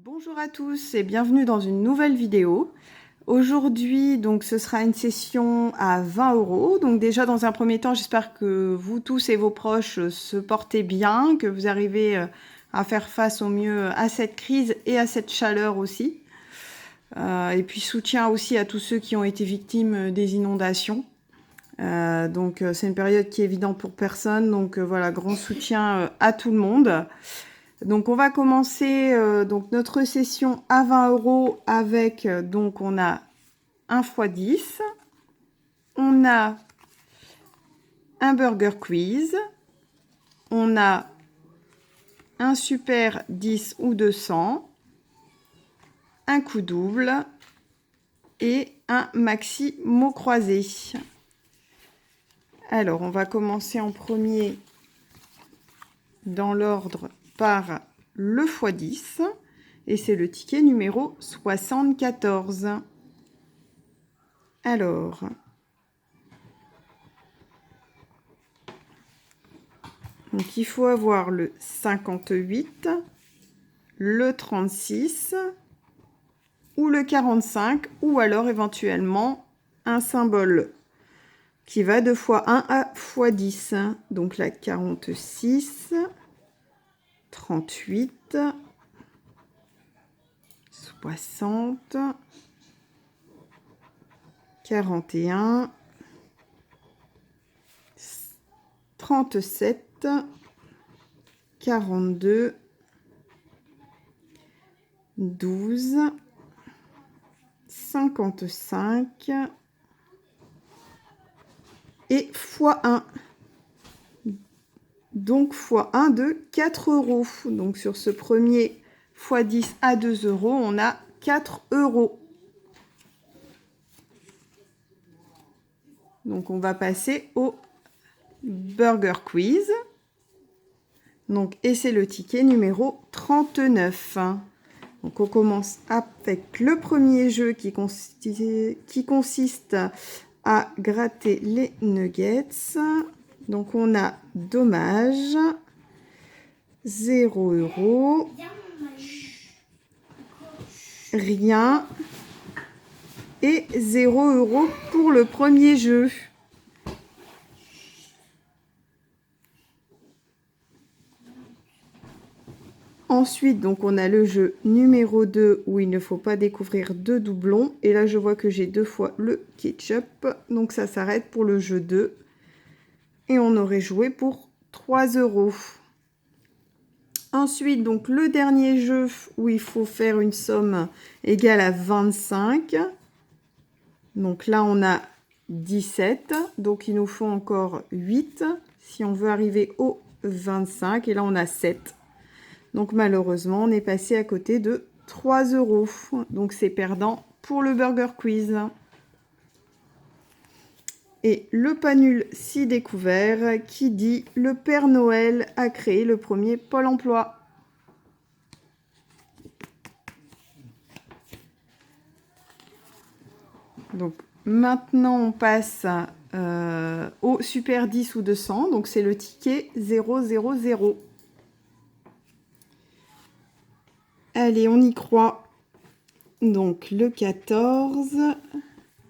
Bonjour à tous et bienvenue dans une nouvelle vidéo. Aujourd'hui, donc, ce sera une session à 20 €. Donc déjà, dans un premier temps, j'espère que vous tous et vos proches se portez bien, que vous arrivez à faire face au mieux à cette crise et à cette chaleur aussi. Et puis soutien aussi à tous ceux qui ont été victimes des inondations. Donc c'est une période qui est évidente pour personne. Donc voilà, grand soutien à tout le monde. Donc on va commencer donc notre session à 20 € avec donc on a un x10, on a un burger quiz, on a un super 10 ou 200, un coup double et un maxi mot croisé. Alors on va commencer en premier dans l'ordre par le x10 et c'est le ticket numéro 74. Alors, donc il faut avoir le 58, le 36 ou le 45 ou alors éventuellement un symbole qui va de x1 à x10. Donc la 46, 38, 60, 41, 37, 42, 12, 55 et x1. Donc x1 de 4 €. Donc sur ce premier x10 à 2 €, on a 4 €. Donc on va passer au burger quiz. Donc, et c'est le ticket numéro 39. Donc on commence avec le premier jeu qui consiste à gratter les nuggets. Donc on a dommage, 0 €, rien et 0 € pour le premier jeu. Ensuite, donc, on a le jeu numéro 2 où il ne faut pas découvrir deux doublons. Et là, je vois que j'ai 2 fois le ketchup. Donc, ça s'arrête pour le jeu 2. Et on aurait joué pour 3 €. Ensuite, donc, le dernier jeu où il faut faire une somme égale à 25. Donc là, on a 17. Donc, il nous faut encore 8 si on veut arriver au 25. Et là, on a 7. Donc malheureusement, on est passé à côté de 3 €. Donc c'est perdant pour le burger quiz. Et le pas nul si découvert qui dit le Père Noël a créé le premier Pôle emploi. Donc maintenant on passe au super 10 ou 200. Donc c'est le ticket 000. Allez, on y croit. Donc le 14,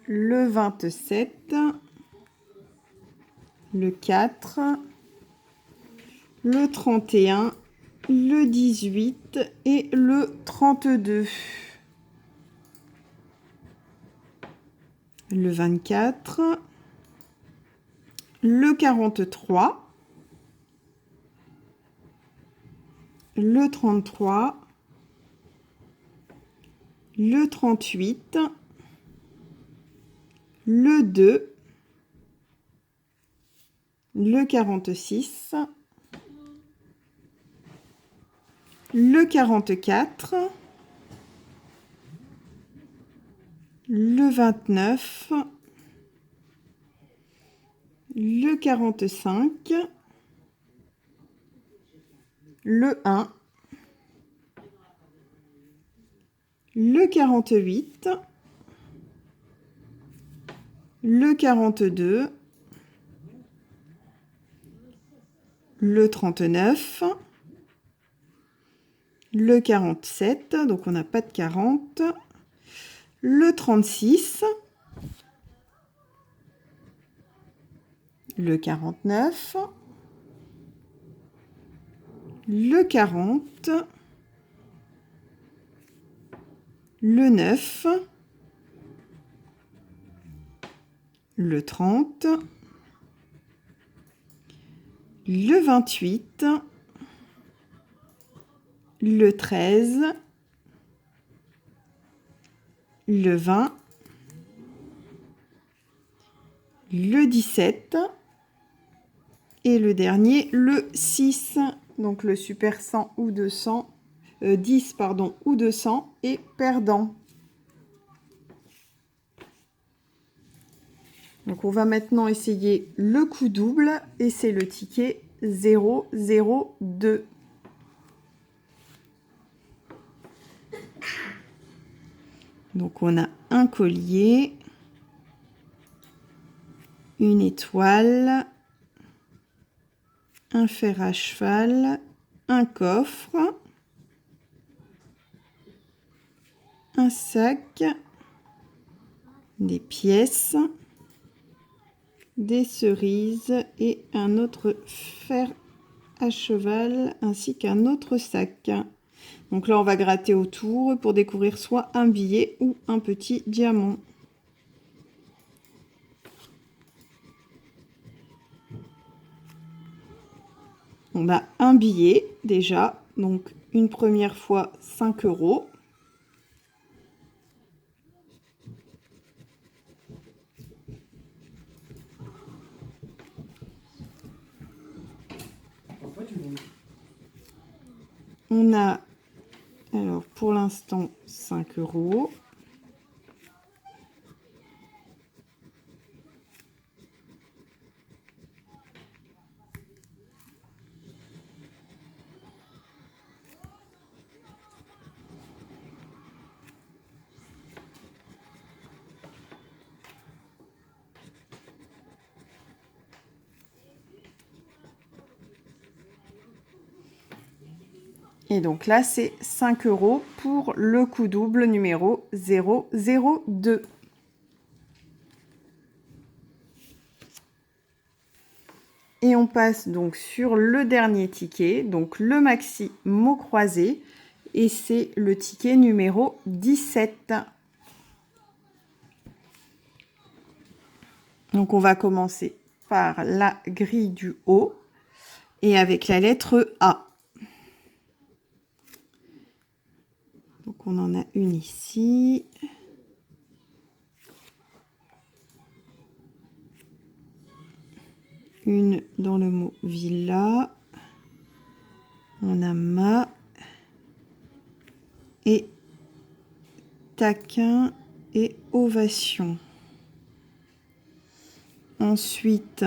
le 27, le 4, le 31, le 18 et le 32. Le 24, le 43, le 33, le 38, le 2, le 46, le 44, le 29, le 45, le 1, le 48, le 42, le 39, le 47, donc on n'a pas de 40, le 36, le 49, le 40, le 9, le 30, le 28, le 13, le 20, le 17 et le dernier, le 6. Donc le super 100 ou 200, 10 pardon, ou 200 est perdant. Donc on va maintenant essayer le coup double et c'est le ticket 002. Donc on a un collier, une étoile, un fer à cheval, un coffre, un sac, des pièces, des cerises et un autre fer à cheval ainsi qu'un autre sac. Donc là on va gratter autour pour découvrir soit un billet ou un petit diamant. On a un billet déjà, donc une première fois 5 €. On a, alors pour l'instant, 5 €. Et donc là, c'est 5 € pour le coup double numéro 002. Et on passe donc sur le dernier ticket, donc le maxi mot croisé. Et c'est le ticket numéro 17. Donc on va commencer par la grille du haut et avec la lettre A. Donc on en a une ici. Une dans le mot villa. On a ma et taquin et ovation. Ensuite,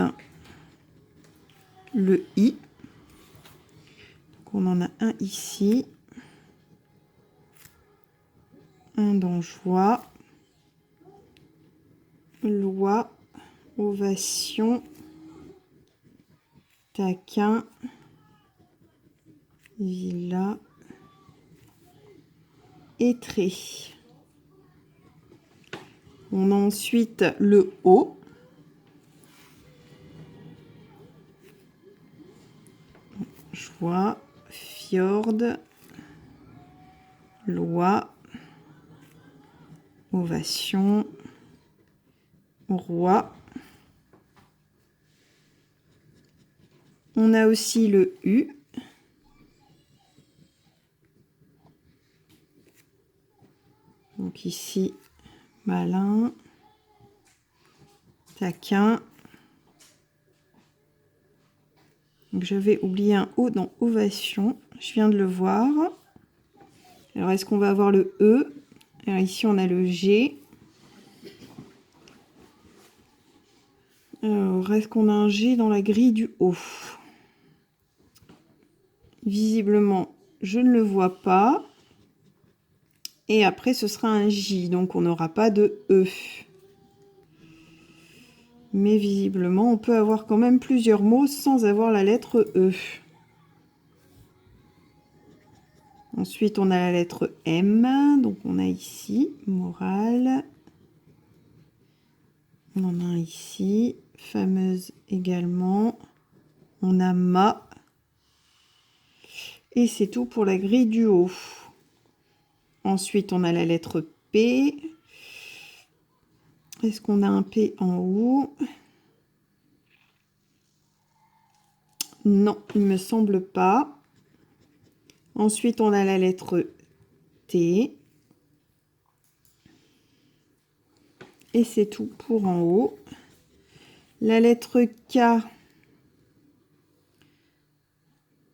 le I. Donc on en a un ici. Un dans joie. Loi. Ovation. Taquin. Villa. Et trait. On a ensuite le O. Joie, fjord, loi, ovation, roi. On a aussi le U. Donc ici, malin, taquin. Donc j'avais oublié un O dans ovation. Je viens de le voir. Alors est-ce qu'on va avoir le E? Alors ici on a le G. Alors est-ce qu'on a un G dans la grille du haut? Visiblement, je ne le vois pas. Et après ce sera un J, donc on n'aura pas de E. Mais visiblement, on peut avoir quand même plusieurs mots sans avoir la lettre E. Ensuite, on a la lettre M. Donc, on a ici morale. On en a un ici. Fameuse également. On a ma. Et c'est tout pour la grille du haut. Ensuite, on a la lettre P. Est-ce qu'on a un P en haut? Non, il ne me semble pas. Ensuite, on a la lettre T. Et c'est tout pour en haut. La lettre K,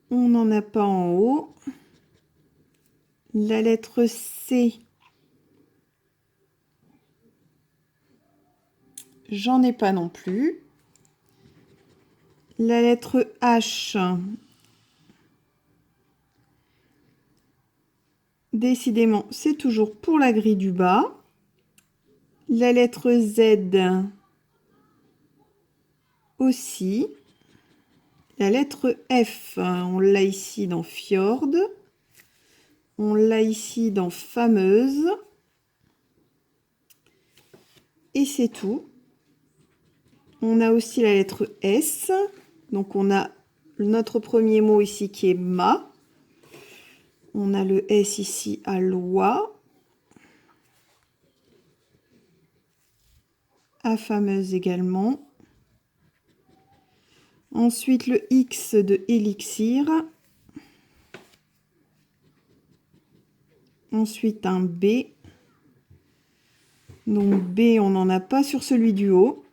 on n'en a pas en haut. La lettre C, j'en ai pas non plus. La lettre H, décidément, c'est toujours pour la grille du bas. La lettre Z aussi. La lettre F, on l'a ici dans Fjord. On l'a ici dans Fameuse. Et c'est tout. On a aussi la lettre S. Donc on a notre premier mot ici qui est ma. On a le S ici à loi. À fameuse également. Ensuite, le X de élixir. Ensuite, un B. Donc, B, on n'en a pas sur celui du haut.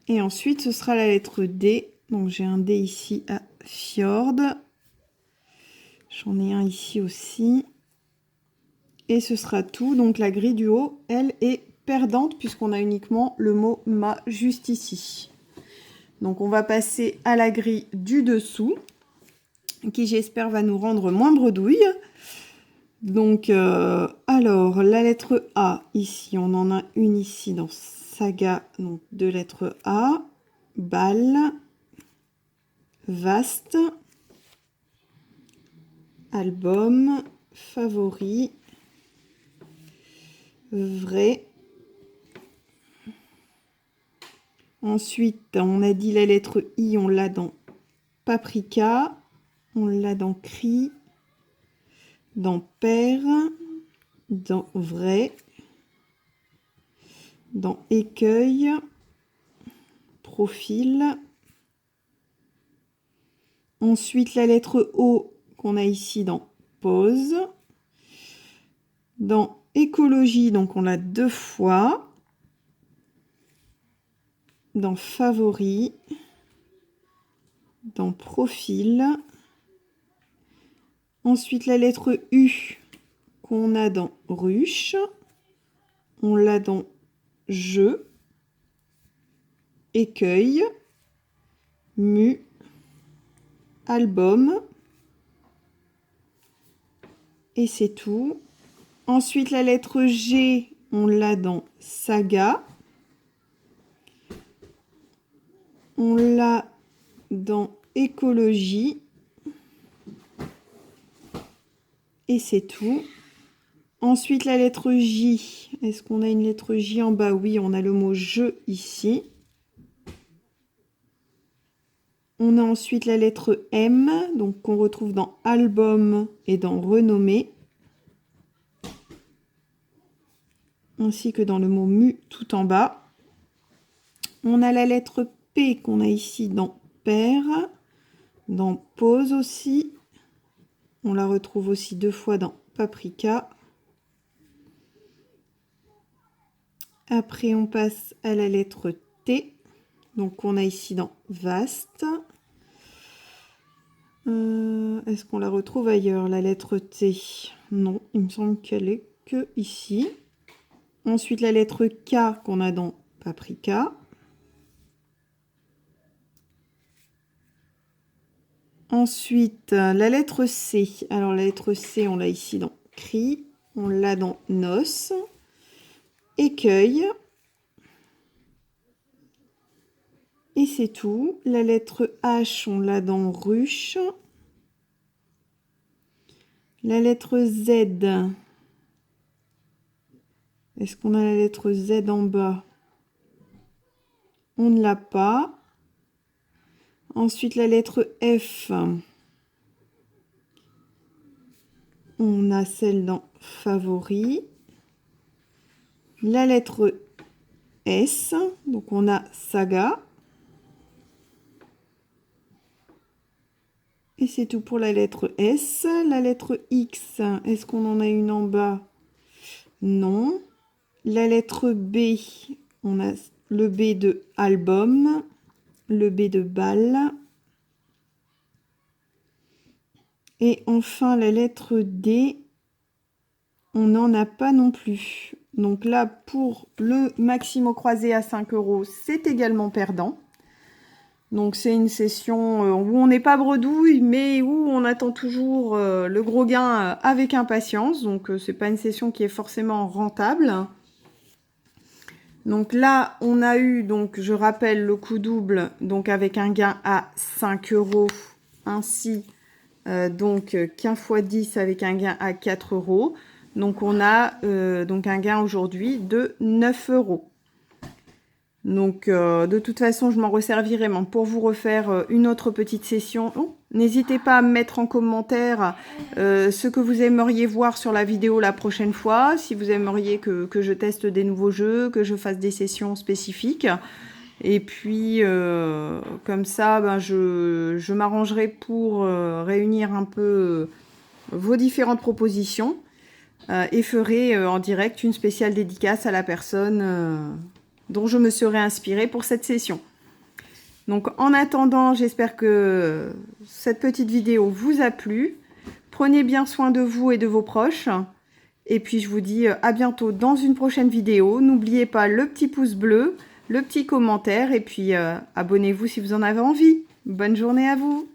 Et ensuite, ce sera la lettre D. Donc, j'ai un D ici à Fjord. J'en ai un ici aussi. Et ce sera tout. Donc, la grille du haut, elle, est perdante puisqu'on a uniquement le mot ma juste ici. Donc, on va passer à la grille du dessous, qui j'espère va nous rendre moins bredouille. Donc, alors, la lettre A, ici, on en a une ici dans Saga, donc deux lettres A. Balle, vaste, album, favori, vrai. Ensuite, on a dit la lettre I, on l'a dans paprika, on l'a dans cri, dans père, dans vrai, dans écueil, profil. Ensuite, la lettre O qu'on a ici dans pause. Dans écologie, donc on l'a deux fois. Dans favori. Dans profil. Ensuite, la lettre U qu'on a dans ruche. On l'a dans jeu. Écueil. Mu. Album. Et c'est tout. Ensuite, la lettre G, on l'a dans saga. On l'a dans écologie. Et c'est tout. Ensuite, la lettre J. Est-ce qu'on a une lettre J en bas? Oui, on a le mot je ici. On a ensuite la lettre M, donc qu'on retrouve dans album et dans renommée. Ainsi que dans le mot mu tout en bas. On a la lettre P qu'on a ici dans père, dans pause aussi. On la retrouve aussi deux fois dans paprika. Après, on passe à la lettre T. Donc, on a ici dans vaste. Est-ce qu'on la retrouve ailleurs, la lettre T? Non, il me semble qu'elle est que ici. Ensuite, la lettre K qu'on a dans paprika. Ensuite, la lettre C. Alors, la lettre C, on l'a ici dans cri. On l'a dans noce. Écueil. Et c'est tout. La lettre H, on l'a dans ruche. La lettre Z. Est-ce qu'on a la lettre Z en bas? On ne l'a pas. Ensuite, la lettre F. On a celle dans Favoris. La lettre S. Donc, on a Saga. Et c'est tout pour la lettre S. La lettre X. Est-ce qu'on en a une en bas? Non. La lettre B. On a le B de album. Le B de balle. Et enfin, la lettre D, on n'en a pas non plus. Donc là, pour le Maximo croisé à 5 €, c'est également perdant. Donc c'est une session où on n'est pas bredouille, mais où on attend toujours le gros gain avec impatience. Donc c'est pas une session qui est forcément rentable. Donc là, on a eu, donc je rappelle, le coup double, donc avec un gain à 5 €, ainsi donc 15 x 10 avec un gain à 4 €. Donc on a donc un gain aujourd'hui de 9 €. Donc de toute façon, je m'en resservirai pour vous refaire une autre petite session. Oh, n'hésitez pas à me mettre en commentaire ce que vous aimeriez voir sur la vidéo la prochaine fois, si vous aimeriez que je teste des nouveaux jeux, que je fasse des sessions spécifiques. Et puis, comme ça, ben, je m'arrangerai pour réunir un peu vos différentes propositions et ferai en direct une spéciale dédicace à la personne dont je me serai inspirée pour cette session. Donc, en attendant, j'espère que cette petite vidéo vous a plu. Prenez bien soin de vous et de vos proches. Et puis, je vous dis à bientôt dans une prochaine vidéo. N'oubliez pas le petit pouce bleu, le petit commentaire et puis abonnez-vous si vous en avez envie. Bonne journée à vous!